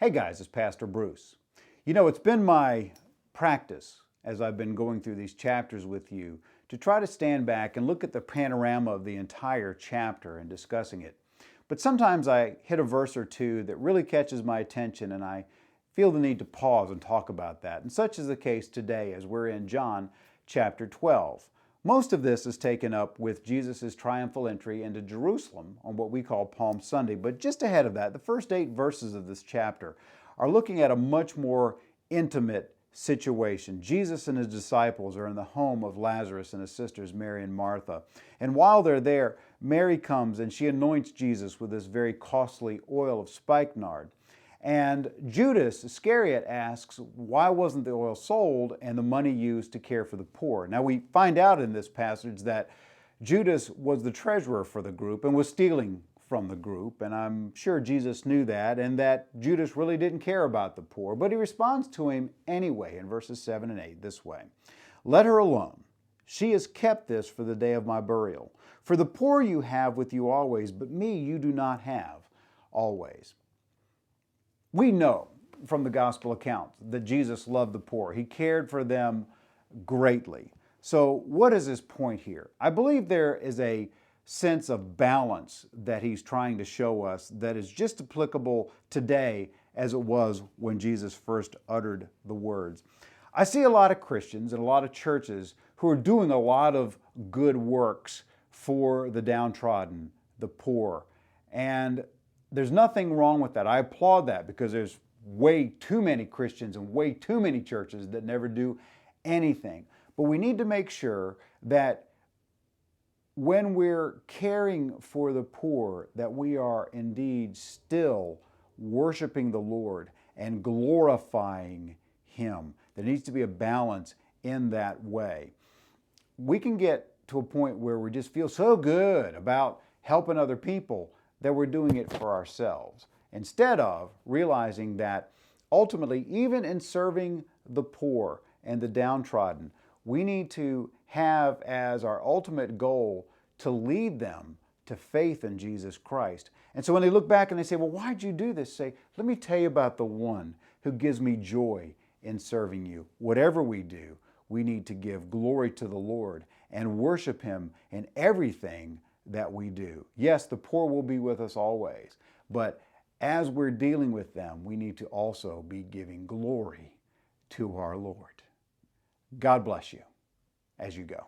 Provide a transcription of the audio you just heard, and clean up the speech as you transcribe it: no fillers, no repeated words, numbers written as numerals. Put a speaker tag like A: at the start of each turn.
A: Hey guys, it's Pastor Bruce. You know, it's been my practice as I've been going through these chapters with you to try to stand back and look at the panorama of the entire chapter and discussing it. But sometimes I hit a verse or two that really catches my attention and I feel the need to pause and talk about that. And such is the case today as we're in John chapter 12. Most of this is taken up with Jesus' triumphal entry into Jerusalem on what we call Palm Sunday. But just ahead of that, the first 8 verses of this chapter are looking at a much more intimate situation. Jesus and his disciples are in the home of Lazarus and his sisters Mary and Martha. And while they're there, Mary comes and she anoints Jesus with this very costly oil of spikenard. And Judas Iscariot asks, why wasn't the oil sold and the money used to care for the poor? Now we find out in this passage that Judas was the treasurer for the group and was stealing from the group, and I'm sure Jesus knew that, and that Judas really didn't care about the poor, but he responds to him anyway in verses 7 and 8 this way: "Let her alone. She has kept this for the day of my burial. For the poor you have with you always, but me you do not have always." We know from the gospel accounts that Jesus loved the poor. He cared for them greatly. So what is his point here? I believe there is a sense of balance that he's trying to show us that is just applicable today as it was when Jesus first uttered the words. I see a lot of Christians and a lot of churches who are doing a lot of good works for the downtrodden, the poor, and there's nothing wrong with that. I applaud that because there's way too many Christians and way too many churches that never do anything. But we need to make sure that when we're caring for the poor, that we are indeed still worshiping the Lord and glorifying Him. There needs to be a balance in that way. We can get to a point where we just feel so good about helping other people that we're doing it for ourselves, instead of realizing that ultimately, even in serving the poor and the downtrodden, we need to have as our ultimate goal to lead them to faith in Jesus Christ. And so when they look back and they say, well, why'd you do this? Say, let me tell you about the one who gives me joy in serving you. Whatever we do, we need to give glory to the Lord and worship Him in everything that we do. Yes, the poor will be with us always, but as we're dealing with them, we need to also be giving glory to our Lord. God bless you as you go.